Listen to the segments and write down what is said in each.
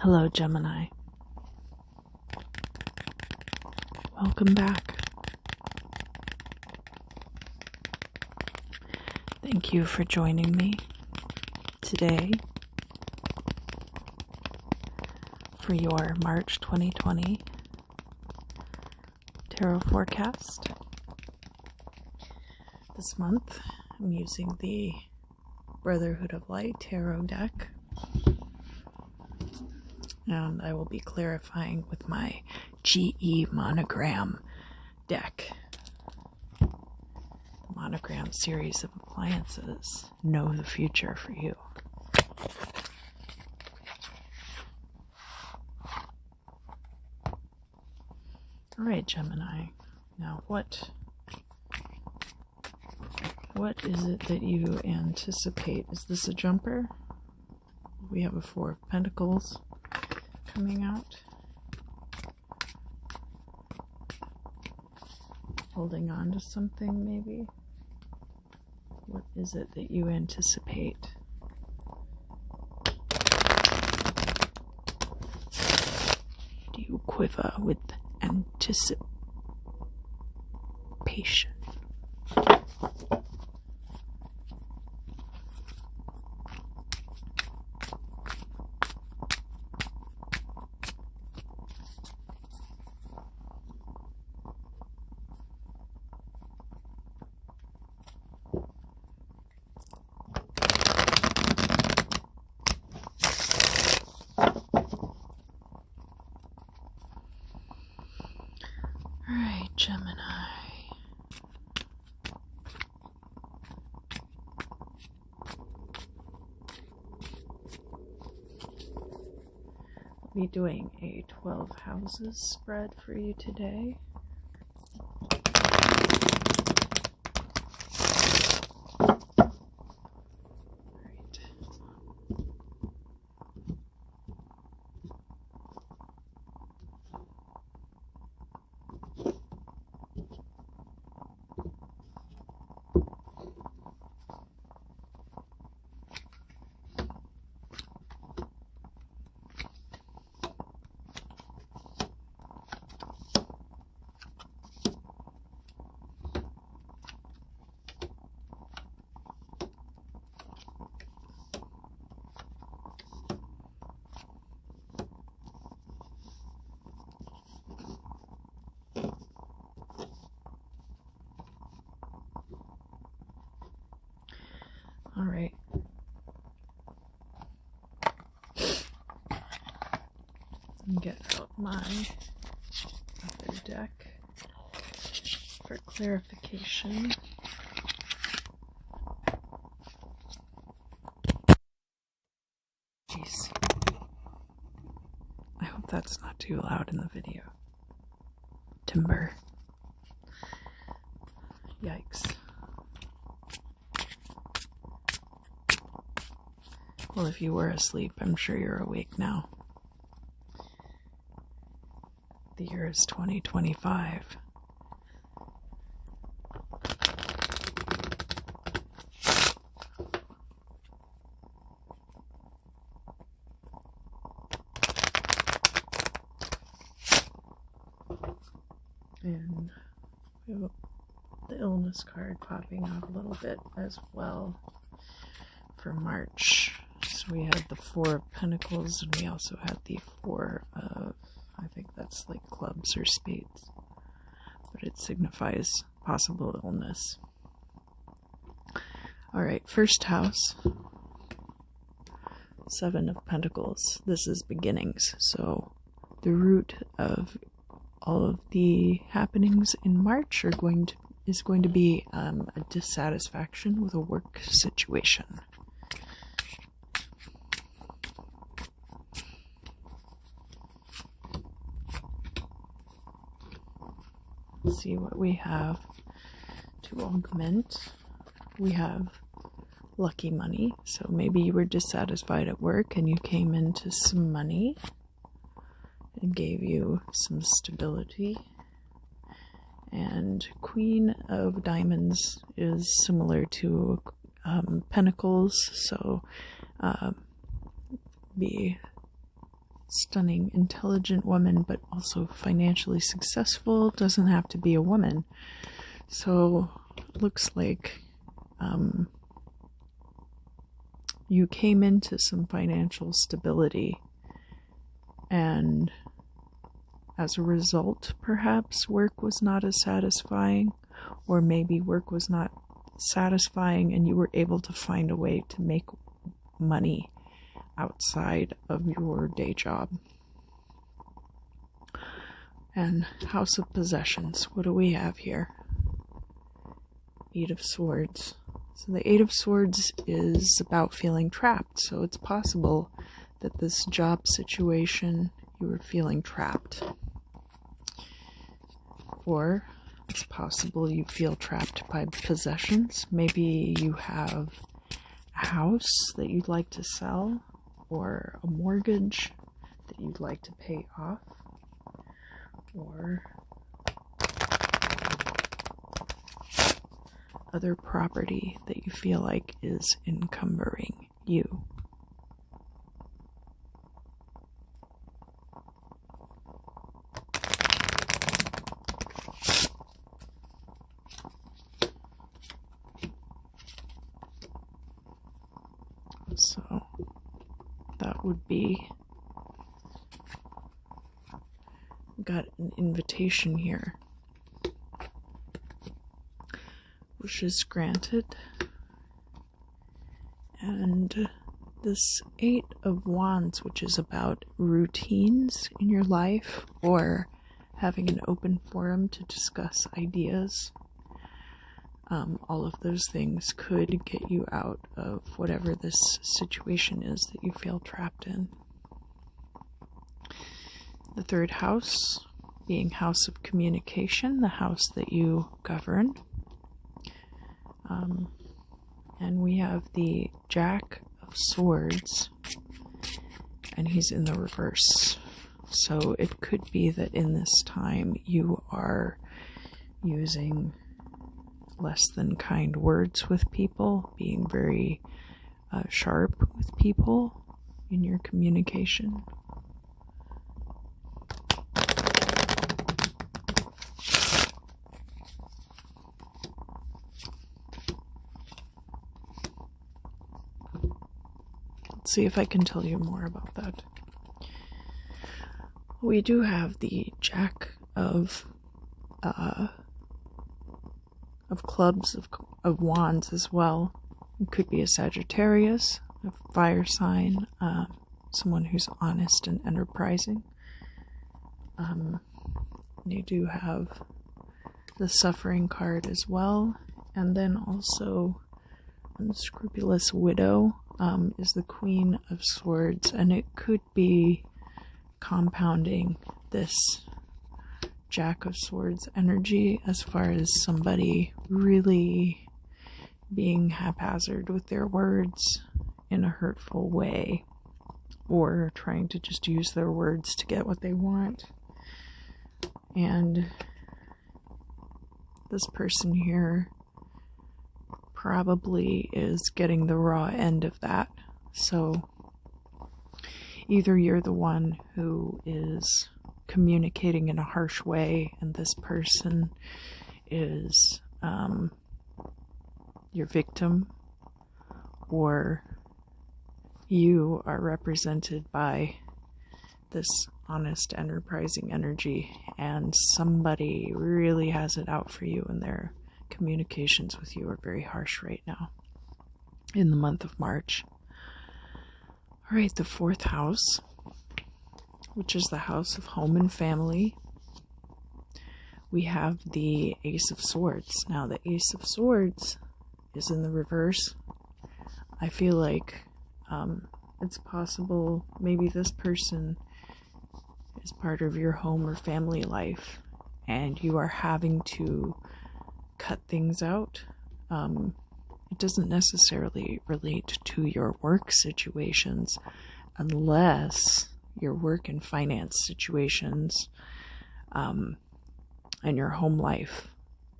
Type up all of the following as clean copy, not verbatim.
Hello, Gemini. Welcome back. Thank you for joining me today for your March 2020 tarot forecast. This month, I'm using the Brotherhood of Light tarot deck, and I will be clarifying with my GE monogram deck. The monogram series of appliances know the future for you. Alright, Gemini. Now, what is it that you anticipate? Is this a jumper? We have a Four of Pentacles coming out. Holding on to something, maybe? What is it that you anticipate? Do you quiver with anticipation? Alright, Gemini. I'll be doing a 12 houses spread for you today. Alright. Let me get out my other deck for clarification. Jeez. I hope that's not too loud in the video. Timber. Yikes. Well, if you were asleep, I'm sure you're awake now. The year is 2025. And we have the illness card popping out a little bit as well for March. So we had the Four of Pentacles, and we also had the Four of, I think that's like clubs or spades, but it signifies possible illness. Alright, first house, Seven of Pentacles. This is beginnings, so the root of all of the happenings in March is going to be a dissatisfaction with a work situation. Let's see what we have to augment. We have lucky money, so maybe you were dissatisfied at work and you came into some money and gave you some stability. And Queen of Diamonds is similar to Pentacles, so be stunning, intelligent woman, but also financially successful. Doesn't have to be a woman. So looks like you came into some financial stability, and as a result, perhaps work was not as satisfying, or maybe work was not satisfying and you were able to find a way to make money outside of your day job. And House of Possessions, what do we have here? Eight of Swords. So the Eight of Swords is about feeling trapped. So it's possible that this job situation, you were feeling trapped. Or it's possible you feel trapped by possessions. Maybe you have a house that you'd like to sell, or a mortgage that you'd like to pay off, or other property that you feel like is encumbering you. So that would be, got an invitation here. Wishes granted. And this Eight of Wands, which is about routines in your life, or having an open forum to discuss ideas. All of those things could get you out of whatever this situation is that you feel trapped in. The third house being house of communication, the house that you govern. And we have the Jack of Swords, and he's in the reverse. So it could be that in this time you are using less than kind words with people, being very sharp with people in your communication. Let's see if I can tell you more about that. We do have the Jack of clubs, of wands as well. It could be a Sagittarius, a fire sign, someone who's honest and enterprising. You do have the Suffering card as well, and then also Unscrupulous Widow is the Queen of Swords, and it could be compounding this Jack of Swords energy as far as somebody really being haphazard with their words in a hurtful way, or trying to just use their words to get what they want. And this person here probably is getting the raw end of that. So either you're the one who is communicating in a harsh way, and this person is your victim, or you are represented by this honest, enterprising energy, and somebody really has it out for you, and their communications with you are very harsh right now in the month of March. All right, the fourth house, which is the house of home and family. We have the Ace of Swords. Now, the Ace of Swords is in the reverse. I feel like it's possible maybe this person is part of your home or family life, and you are having to cut things out. It doesn't necessarily relate to your work situations, unless your work and finance situations and your home life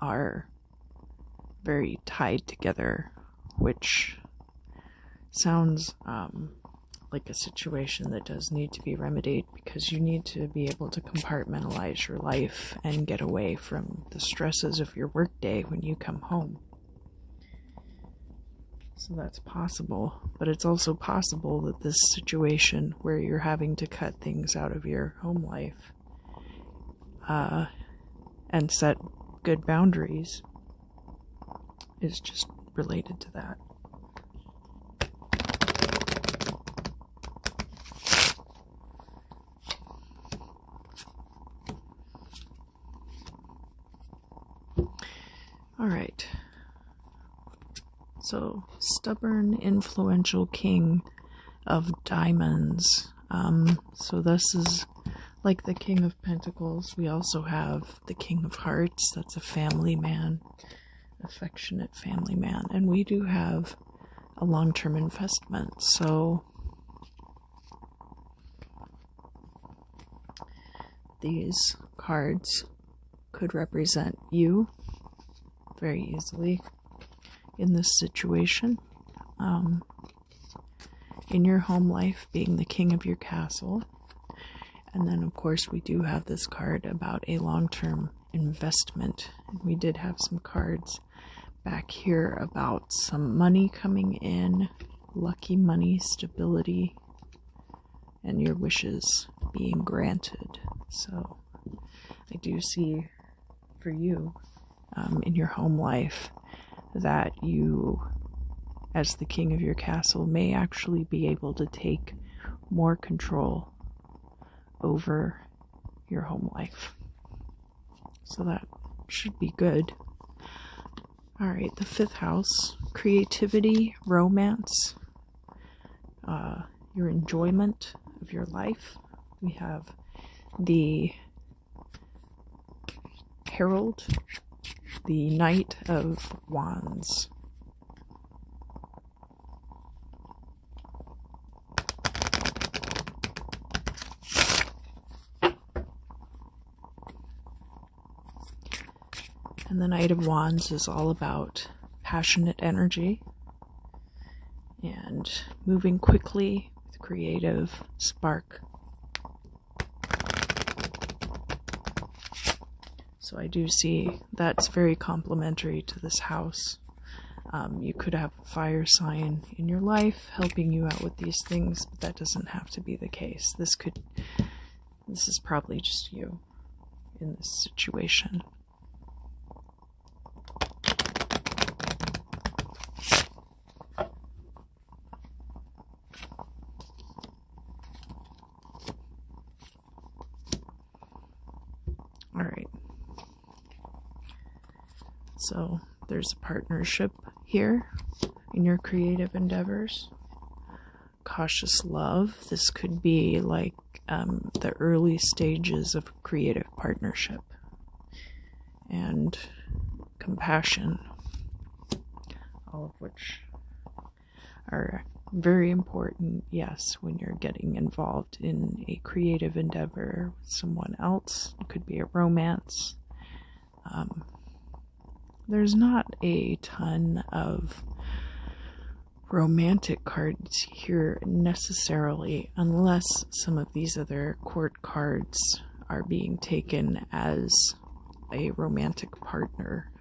are very tied together, which sounds like a situation that does need to be remedied, because you need to be able to compartmentalize your life and get away from the stresses of your workday when you come home. So that's possible, but it's also possible that this situation where you're having to cut things out of your home life and set good boundaries is just related to that. All right. So, stubborn, influential king of diamonds. So this is like the King of Pentacles. We also have the King of Hearts. That's a family man, affectionate family man. And we do have a long-term investment. So these cards could represent you very easily in this situation. In your home life, being the king of your castle. And then, of course, we do have this card about a long-term investment. And we did have some cards back here about some money coming in, lucky money, stability, and your wishes being granted. So I do see for you in your home life that you, as the king of your castle, may actually be able to take more control over your home life. So that should be good. All right, the 5th house, creativity, romance, your enjoyment of your life. We have the Herald, the Knight of Wands. And the Knight of Wands is all about passionate energy and moving quickly with creative spark. So I do see that's very complementary to this house. You could have a fire sign in your life helping you out with these things, but that doesn't have to be the case. This is probably just you in this situation. All right. So there's a partnership here in your creative endeavors. Cautious love. This could be like the early stages of creative partnership. And compassion. All of which are very important, yes, when you're getting involved in a creative endeavor with someone else. It could be a romance. There's not a ton of romantic cards here necessarily, unless some of these other court cards are being taken as a romantic partner.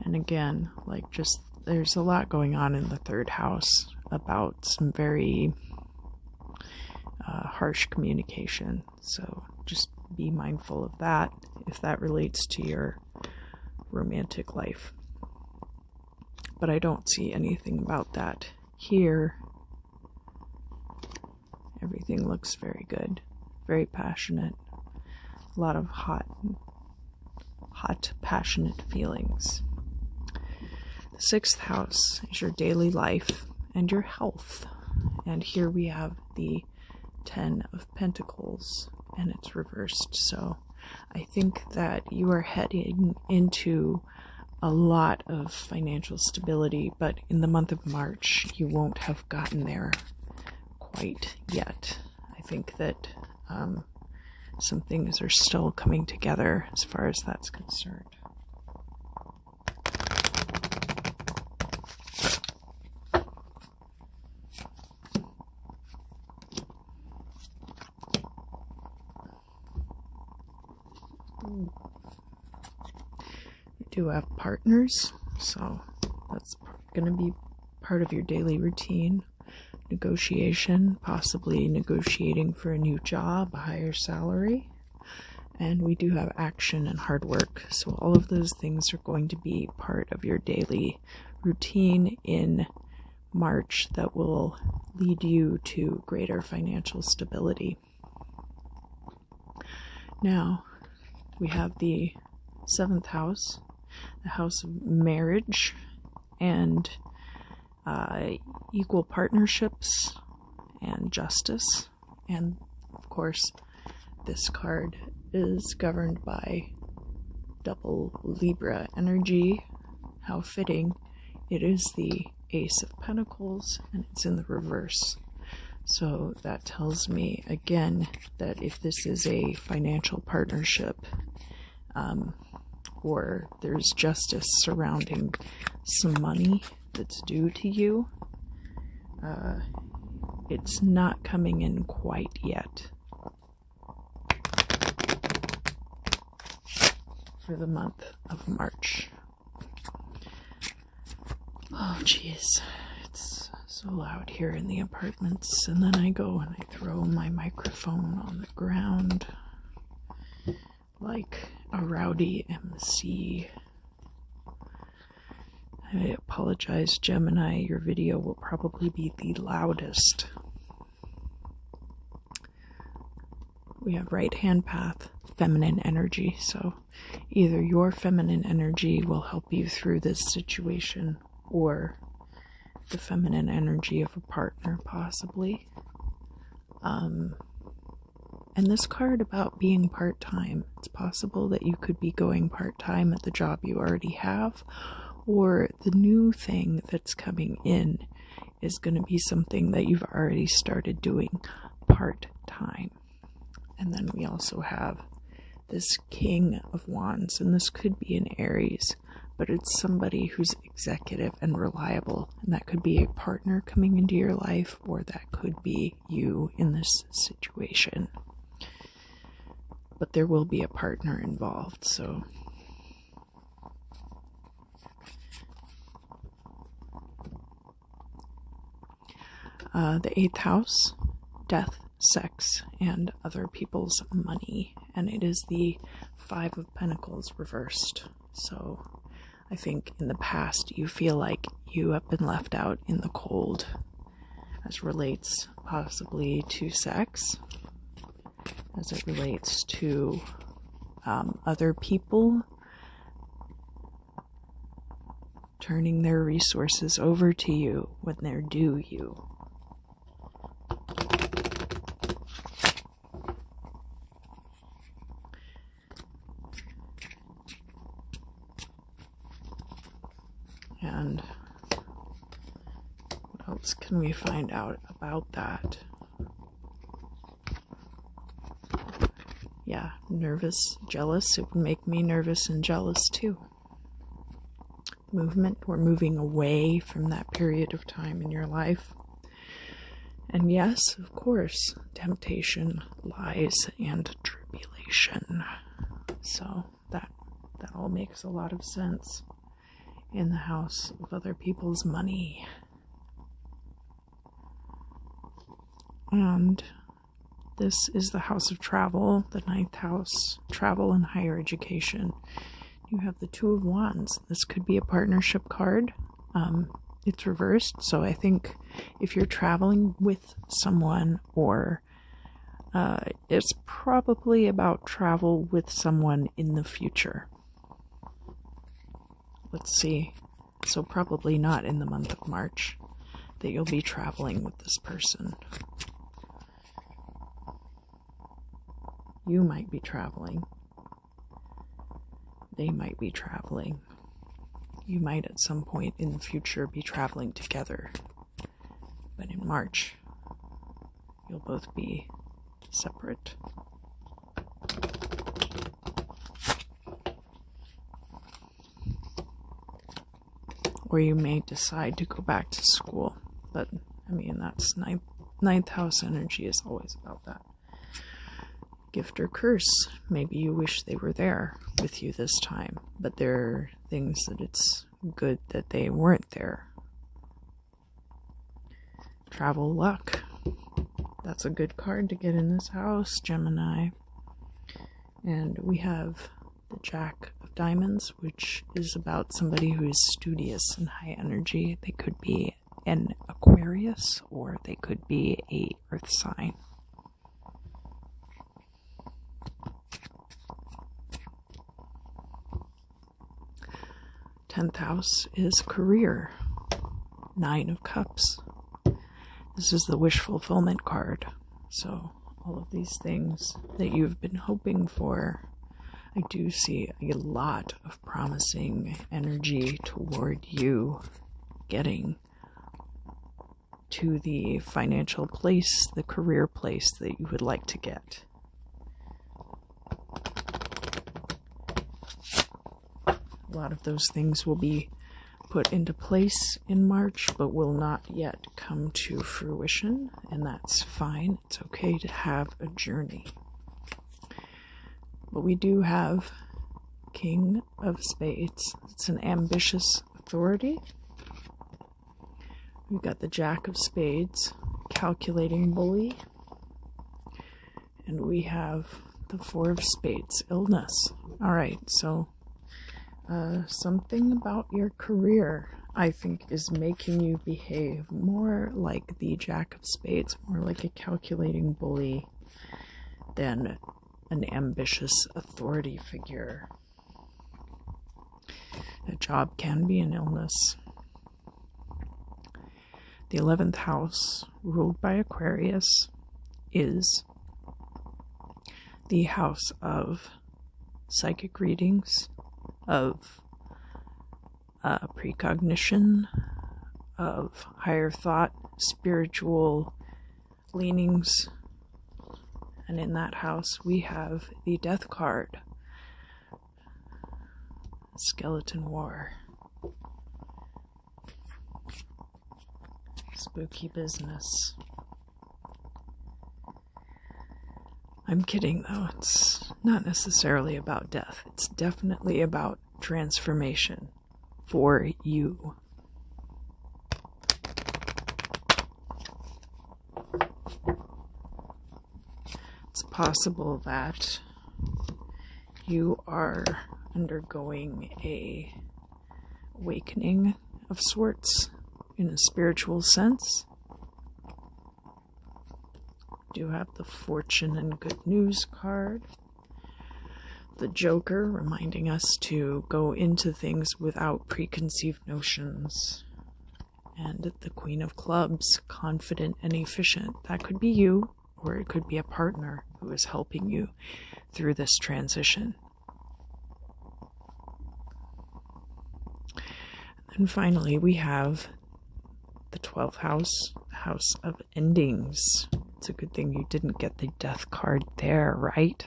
And again, like, just there's a lot going on in the 3rd house about some very harsh communication. So just be mindful of that if that relates to your romantic life. But I don't see anything about that here. Everything looks very good, very passionate. A lot of hot, passionate feelings. The 6th house is your daily life and your health. And here we have the 10 of Pentacles, and it's reversed. So I think that you are heading into a lot of financial stability, but in the month of March, you won't have gotten there quite yet. I think that some things are still coming together as far as that's concerned. do have partners, so that's going to be part of your daily routine. Negotiation, possibly negotiating for a new job, a higher salary. And we do have action and hard work, so all of those things are going to be part of your daily routine in March that will lead you to greater financial stability. Now, we have the 7th house, the house of marriage and equal partnerships and justice. And of course, this card is governed by double Libra energy. How fitting. It is the Ace of Pentacles and it's in the reverse. So that tells me again that if this is a financial partnership, or there's justice surrounding some money that's due to you, it's not coming in quite yet for the month of March. Oh jeez, it's so loud here in the apartments, and then I go and I throw my microphone on the ground like a rowdy MC. I apologize, Gemini, your video will probably be the loudest. We have right hand path, feminine energy, so either your feminine energy will help you through this situation or the feminine energy of a partner, possibly. And this card about being part-time, it's possible that you could be going part-time at the job you already have, or the new thing that's coming in is going to be something that you've already started doing part-time. And then we also have this King of Wands, and this could be an Aries, but it's somebody who's executive and reliable, and that could be a partner coming into your life, or that could be you in this situation. But there will be a partner involved, so the 8th house, death, sex, and other people's money, and it is the 5 of Pentacles reversed. So I think in the past you feel like you have been left out in the cold as relates possibly to sex, as it relates to other people turning their resources over to you when they're due you. And what else can we find out about that? Yeah, nervous, jealous. It would make me nervous and jealous too. Movement, we're moving away from that period of time in your life. And yes, of course, temptation, lies, and tribulation. So that all makes a lot of sense in the house of other people's money. And this is the house of travel, the 9th house, travel and higher education. You have the 2 of Wands. This could be a partnership card. It's reversed, so I think if you're traveling with someone, or it's probably about travel with someone in the future. Let's see. So probably not in the month of March that you'll be traveling with this person. You might be traveling. They might be traveling. You might at some point in the future be traveling together. But in March, you'll both be separate. Or you may decide to go back to school. But, I mean, that's ninth house energy is always about that. gift or curse. Maybe you wish they were there with you this time, but there are things that it's good that they weren't there. Travel luck. That's a good card to get in this house, Gemini. And we have the Jack of Diamonds, which is about somebody who is studious and high energy. They could be an Aquarius or they could be a earth sign. Tenth house is career. 9 of Cups. This is the wish fulfillment card. So all of these things that you've been hoping for, I do see a lot of promising energy toward you getting to the financial place, the career place that you would like to get. A lot of those things will be put into place in March, but will not yet come to fruition, and that's fine. It's okay to have a journey. But we do have King of Spades. It's an ambitious authority. We've got the Jack of Spades, calculating bully. And we have the Four of Spades, illness. All right, so something about your career, I think, is making you behave more like the Jack of Spades, more like a calculating bully than an ambitious authority figure. A job can be an illness. The 11th house, ruled by Aquarius, is the house of psychic readings, of precognition, of higher thought, spiritual leanings. And in that house, we have the Death card, Skeleton War. Spooky business. I'm kidding, though. It's not necessarily about death. It's definitely about transformation for you. It's possible that you are undergoing a awakening of sorts in a spiritual sense. Do have the Fortune and Good News card. The Joker, reminding us to go into things without preconceived notions. And the Queen of Clubs, confident and efficient. That could be you, or it could be a partner who is helping you through this transition. And finally, we have the 12th house, the house of endings. It's a good thing you didn't get the Death card there, right?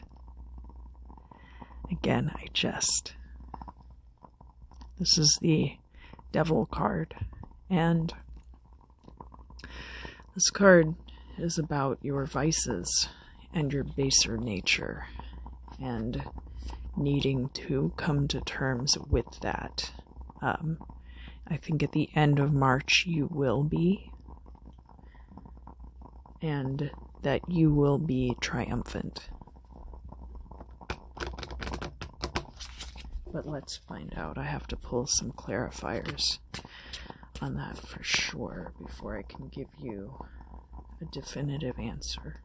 Again, I jest. This is the Devil card, and this card is about your vices and your baser nature, and needing to come to terms with that. I think at the end of March you will be, and that you will be triumphant. But let's find out. I have to pull some clarifiers on that for sure before I can give you a definitive answer.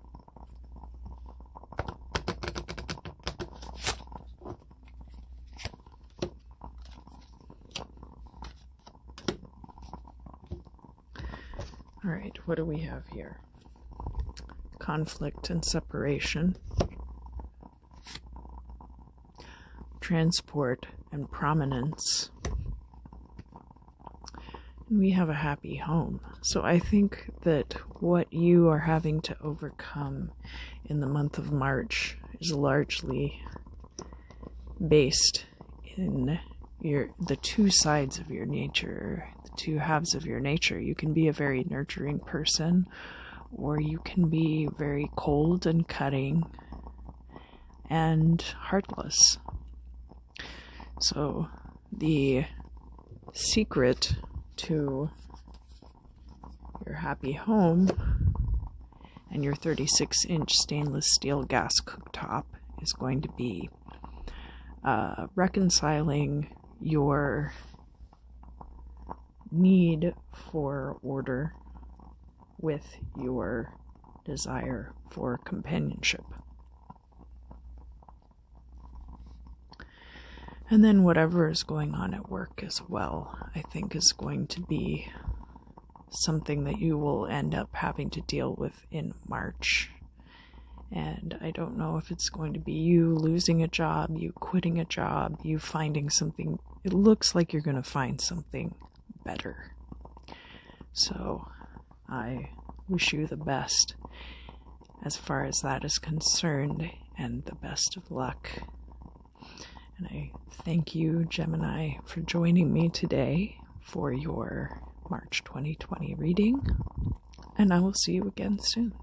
All right, what do we have here? Conflict and separation, transport and prominence, and we have a happy home. So I think that what you are having to overcome in the month of March is largely based in the two sides of your nature, the two halves of your nature. You can be a very nurturing person, or you can be very cold and cutting. and heartless. So the secret to your happy home and your 36-inch stainless steel gas cooktop is going to be reconciling your need for order with your desire for companionship. And then whatever is going on at work as well, I think is going to be something that you will end up having to deal with in March. And I don't know if it's going to be you losing a job, you quitting a job, you finding something. It looks like you're going to find something better. So I wish you the best as far as that is concerned, and the best of luck. And I thank you, Gemini, for joining me today for your March 2020 reading, and I will see you again soon.